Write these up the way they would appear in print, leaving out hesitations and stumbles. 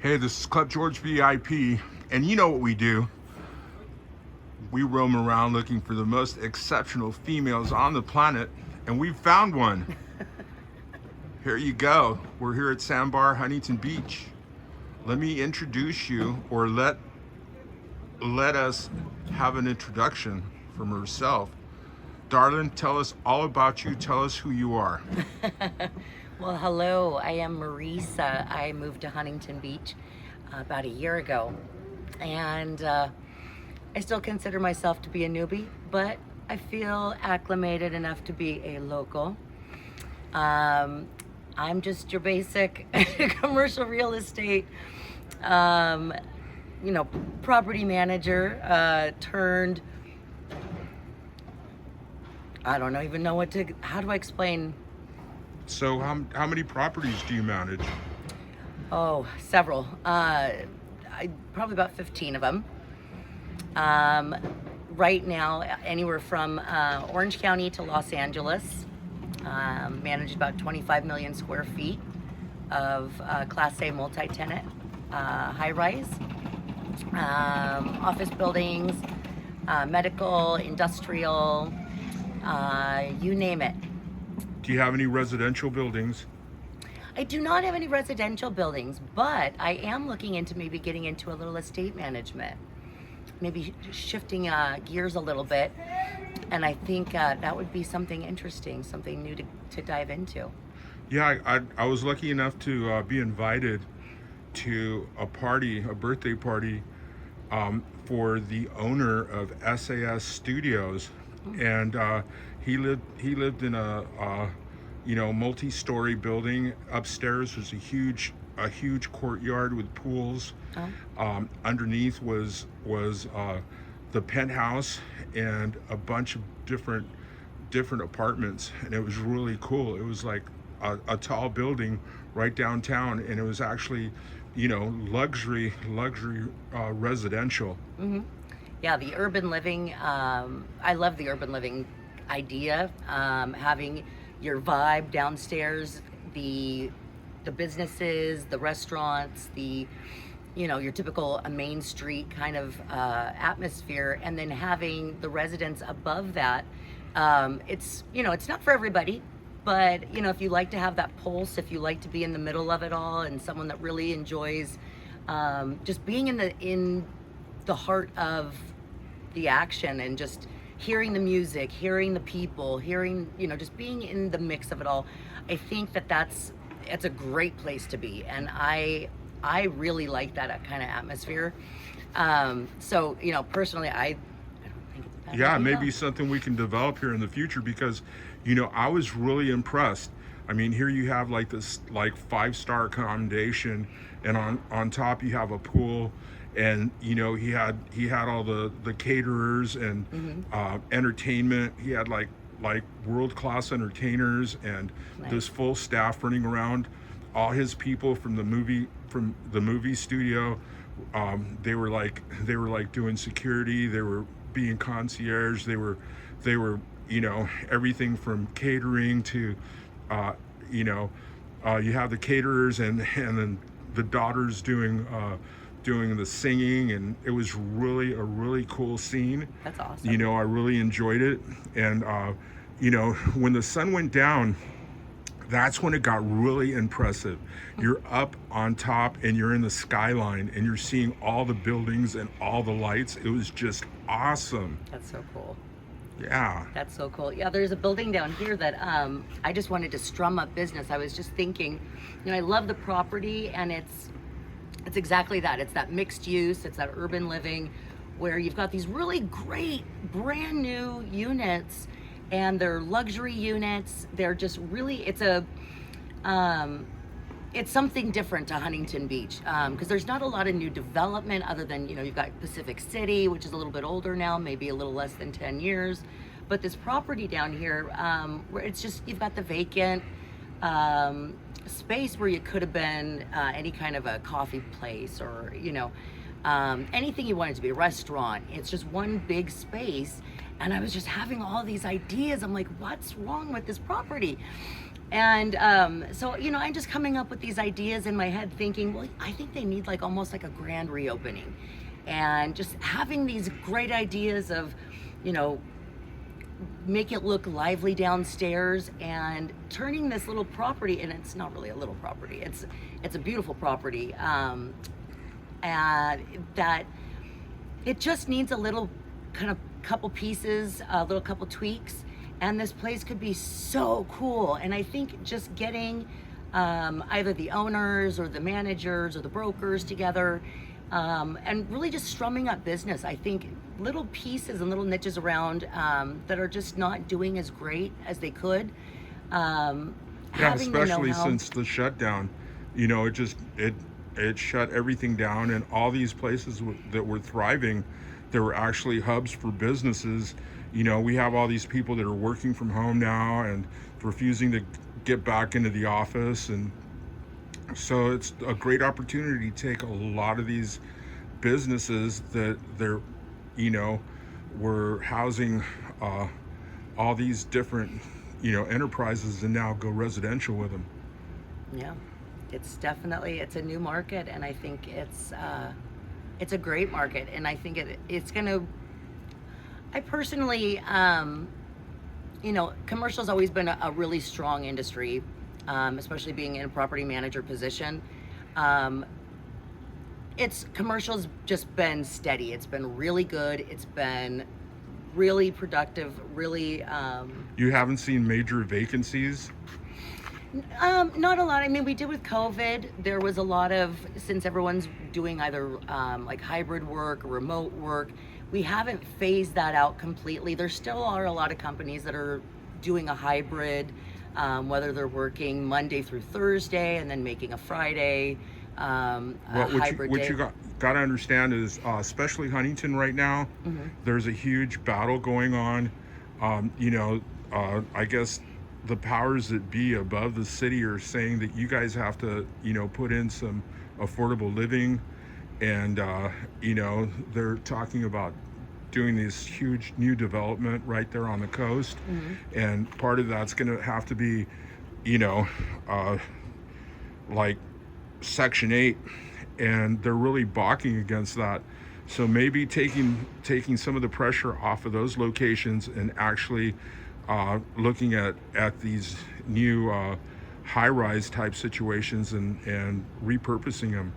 Hey, this is Club George VIP, and you know what we do. We roam around looking for the most exceptional females on the planet, and we've found one. Here you go. We're here at Sandbar, Huntington Beach. Let me introduce you, or let us have an introduction from herself. Darling, tell us all about you. Tell us who you are. Well, hello, I am Marisa. I moved to Huntington Beach about a year ago, and I still consider myself to be a newbie, but I feel acclimated enough to be a local. I'm just your basic commercial real estate, um, property manager turned. I don't even know how do I explain. So, how many properties do you manage? Oh, several. Probably about 15 of them. Right now, anywhere from Orange County to Los Angeles. Managed about 25 million square feet of Class A multi-tenant high-rise, office buildings, medical, industrial, you name it. Do you have any residential buildings? I do not have any residential buildings, but I am looking into maybe getting into a little estate management, maybe shifting gears a little bit. And I think that would be something interesting, something new to dive into. Yeah, I was lucky enough to be invited to a birthday party, for the owner of SAS Studios, and he lived in a multi-story building. Upstairs was a huge courtyard with pools. Underneath was the penthouse and a bunch of different apartments, and it was really cool. It was like a tall building right downtown, and it was actually luxury residential. Yeah, the urban living. I love the urban living idea. Having your vibe downstairs, the businesses, the restaurants, your typical Main Street kind of atmosphere, and then having the residents above that. It's not for everybody, but if you like to have that pulse, if you like to be in the middle of it all, and someone that really enjoys just being in the heart of the action and just hearing the music, hearing the people, just being in the mix of it all, I think it's a great place to be, and I really like that kind of atmosphere. So personally, I don't think it's a bad Yeah, idea. maybe something we can develop here in the future, because I was really impressed. I mean, here you have like this like 5-star accommodation, and on top you have a pool, and he had all the caterers and entertainment. He had like world-class entertainers and Nice. this full staff running around. All his people from the movie studio, they were like doing security. They were being concierge. They were everything from catering to you have the caterers, and then the daughters doing the singing, and it was really a really cool scene. That's awesome. I really enjoyed it, and when the sun went down, that's when it got really impressive. You're up on top, and you're in the skyline, and you're seeing all the buildings and all the lights. It was just awesome. That's so cool. Yeah. That's so cool. Yeah, there's a building down here that I just wanted to strum up business. I was just thinking, I love the property, and it's exactly that. It's that mixed use. It's that urban living where you've got these really great brand new units, and they're luxury units. They're just really, it's something different to Huntington Beach, because there's not a lot of new development other than, you've got Pacific City, which is a little bit older now, maybe a little less than 10 years. But this property down here, where it's just, you've got the vacant space where you could have been any kind of a coffee place, or, anything you want it to be, a restaurant. It's just one big space. And I was just having all these ideas. I'm like, what's wrong with this property? And so, I'm just coming up with these ideas in my head thinking, well, I think they need like almost like a grand reopening. And just having these great ideas of, you know, make it look lively downstairs and turning this little property, and it's not really a little property, it's a beautiful property, and that it just needs a little kind of couple pieces, a little couple tweaks, and this place could be so cool. And I think just getting either the owners or the managers or the brokers together, and really just strumming up business. I think little pieces and little niches around that are just not doing as great as they could. Yeah, Having the especially know-how. since the shutdown, it shut everything down, and all these places that were thriving, there were actually hubs for businesses. We have all these people that are working from home now and refusing to get back into the office, and so it's a great opportunity to take a lot of these businesses that you know, were housing all these different, enterprises, and now go residential with them. Yeah, it's a new market, and I think it's a great market, and I think it's gonna. I personally, commercial's always been a really strong industry, especially being in a property manager position. Um, it's commercial's just been steady. It's been really good. It's been really productive. Really, You haven't seen major vacancies. not a lot. I mean, we did with COVID. There was a lot of, since everyone's doing either like hybrid work or remote work, we haven't phased that out completely. There still are a lot of companies that are doing a hybrid, whether they're working Monday through Thursday and then making a Friday, a What hybrid what day. you got to understand is, especially Huntington right now, there's a huge battle going on. I guess the powers that be above the city are saying that you guys have to, put in some affordable living, and they're talking about doing this huge new development right there on the coast, and part of that's going to have to be, you know, uh, like Section 8, and they're really balking against that. So maybe taking some of the pressure off of those locations and actually looking at these new high-rise type situations, and repurposing them.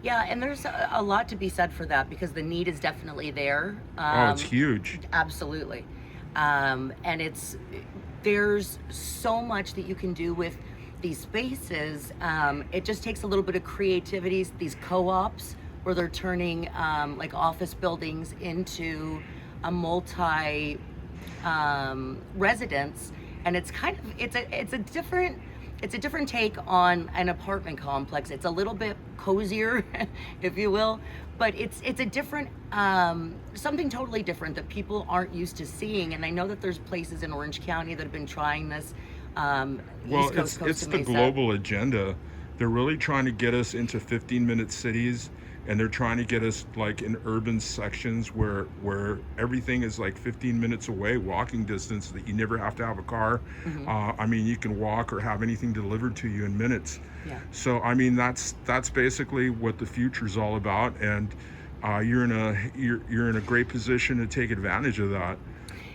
Yeah, and there's a lot to be said for that because the need is definitely there. Oh, it's huge. Absolutely. And there's so much that you can do with these spaces. It just takes a little bit of creativity. These co-ops where they're turning like office buildings into a multi residence, and it's a different take on an apartment complex. It's a little bit cozier, if you will, but it's a different, something totally different that people aren't used to seeing. And I know that there's places in Orange County that have been trying this. Well, East Coast, it's Costa the Mesa. global agenda. They're really trying to get us into 15-minute cities, and they're trying to get us like in urban sections where everything is like 15 minutes away, walking distance, that you never have to have a car. I mean, you can walk or have anything delivered to you in minutes. Yeah. So I mean, that's basically what the future's all about, and you're in a great position to take advantage of that.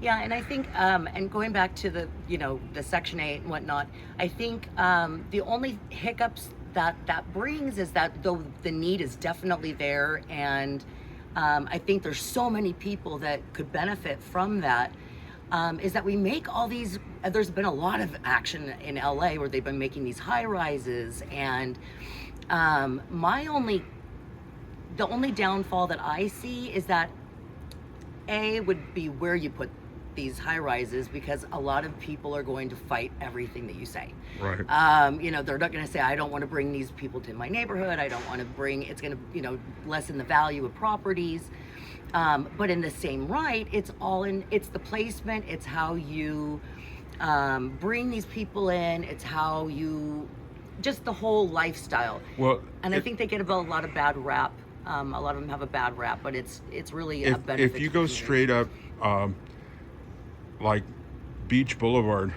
Yeah, and I think, and going back to the Section 8 and whatnot, I think the only hiccups that brings is that though the need is definitely there, and I think there's so many people that could benefit from that, is that we make all these, there's been a lot of action in LA where they've been making these high rises, and the only downfall that I see is that would be where you put these high rises, because a lot of people are going to fight everything that you say. Right. They're not going to say, I don't want to bring these people to my neighborhood. I don't want to bring, it's going to, lessen the value of properties. But in the same right, it's the placement. It's how you bring these people in. It's how you, just the whole lifestyle. Well, And I think they get a lot of bad rap. A lot of them have a bad rap, but it's really a benefit. if you to go the community. straight up, like Beach Boulevard,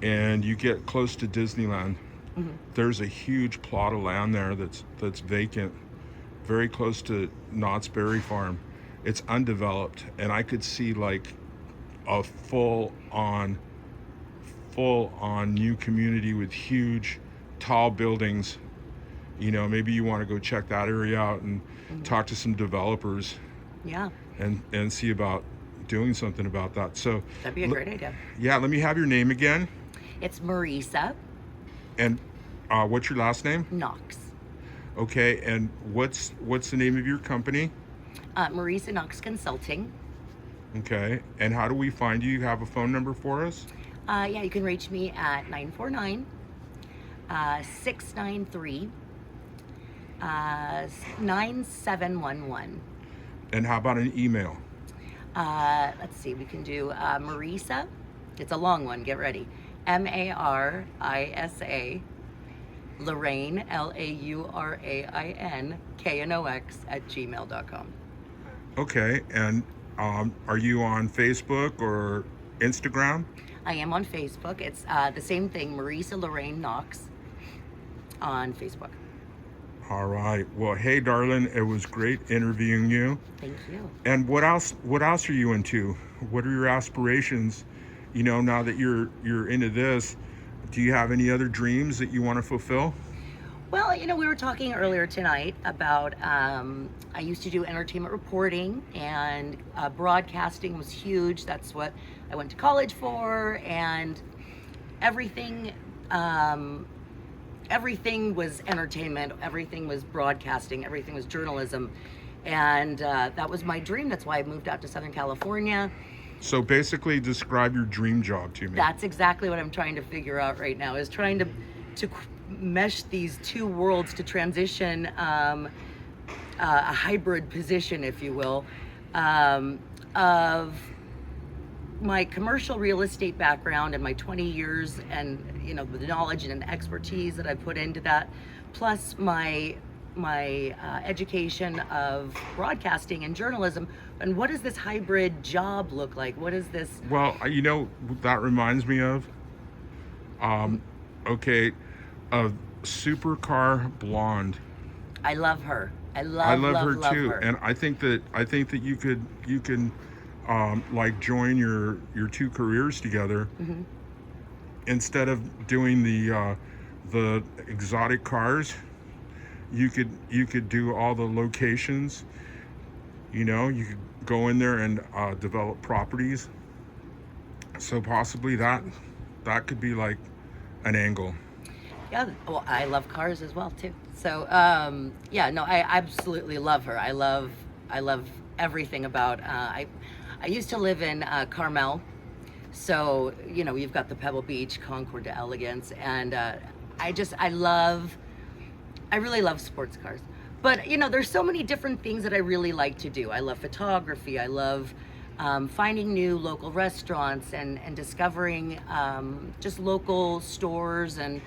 and you get close to Disneyland, there's a huge plot of land there that's vacant, very close to Knott's Berry Farm. It's undeveloped, and I could see like a full on new community with huge tall buildings. Maybe you want to go check that area out and talk to some developers Yeah, and see about doing something about that. So that'd be a great idea. yeah, let me have your name again. It's Marisa And what's your last name? Knox. Okay, and what's the name of your company? Marisa Knox Consulting. Okay, and how do we find you? You have a phone number for us? Yeah, you can reach me at 949 693 9711. And how about an email? Let's see, we can do Marisa. It's a long one, get ready. Marisa Lorraine, Laurain, Knox @gmail.com. Okay, and are you on Facebook or Instagram? I am on Facebook. It's the same thing, Marisa Lorraine Knox on Facebook. All right. Well, hey, darling, it was great interviewing you. Thank you. And what else are you into? What are your aspirations? Now that you're into this, do you have any other dreams that you want to fulfill? Well, we were talking earlier tonight about I used to do entertainment reporting, and broadcasting was huge. That's what I went to college for, and everything was entertainment, everything was broadcasting, everything was journalism, and that was my dream. That's why I moved out to Southern California. So basically, describe your dream job to me. That's exactly what I'm trying to figure out right now, is trying to mesh these two worlds, to transition a hybrid position, if you will, of my commercial real estate background and my 20 years and the knowledge and expertise that I put into that, plus my education of broadcasting and journalism. And what does this hybrid job look like? What is this? Well, that reminds me of, okay, a supercar blonde. I love her. I love her love too, her. and I think that you can like join your two careers together. Instead of doing the exotic cars. You could do all the locations. You could go in there and develop properties. So possibly that could be like an angle. Yeah, well, I love cars as well too. So yeah, no, I absolutely love her. I love everything about. I used to live in Carmel, so you've got the Pebble Beach, Concord to Elegance, and I really love sports cars. But there's so many different things that I really like to do. I love photography. I love finding new local restaurants and discovering just local stores and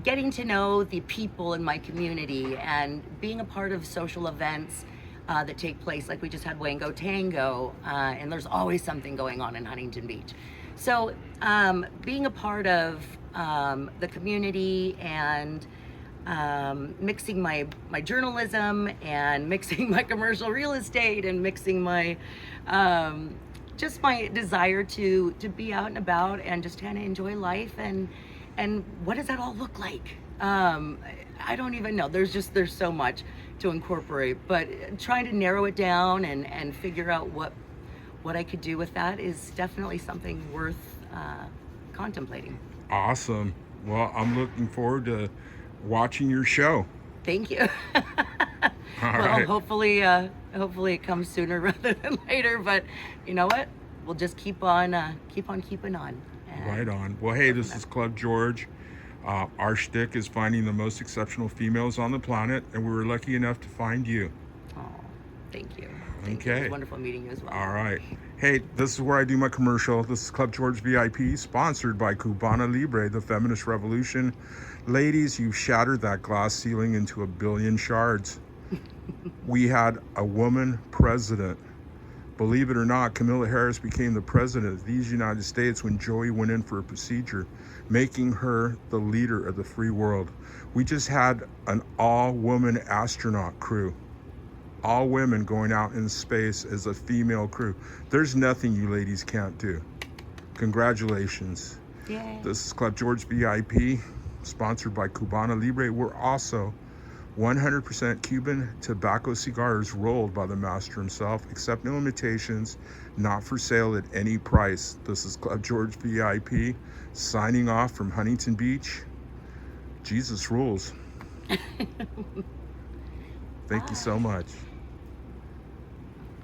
getting to know the people in my community and being a part of social events that take place. Like we just had Wango Tango, and there's always something going on in Huntington Beach. So being a part of the community and mixing my journalism and mixing my commercial real estate and mixing my just my desire to be out and about and just kind of enjoy life and what does that all look like? I don't even know. There's so much to incorporate, but trying to narrow it down and figure out what I could do with that is definitely something worth contemplating. Awesome. Well, I'm looking forward to watching your show. Thank you. Well, right. hopefully it comes sooner rather than later, but you know what? We'll just keep on keeping on. Right on. Well, hey, this is Club George. Our shtick is finding the most exceptional females on the planet, and we were lucky enough to find you. Oh, thank you. Thank you. It Okay. was wonderful meeting you as well. All right. Hey, this is where I do my commercial. This is Club George VIP, sponsored by Cubana Libre, the feminist revolution. Ladies, you've shattered that glass ceiling into a billion shards. We had a woman president Believe it or not, Kamala Harris became the president of these United States when Joey went in for a procedure, making her the leader of the free world. We just had an all-woman astronaut crew. All women going out in space as a female crew. There's nothing you ladies can't do. Congratulations. Yay. This is Club George VIP, sponsored by Cubana Libre. We're also 100% Cuban tobacco cigars rolled by the master himself, except no imitations, not for sale at any price. This is Club George VIP, signing off from Huntington Beach. Jesus rules. Thank you so much.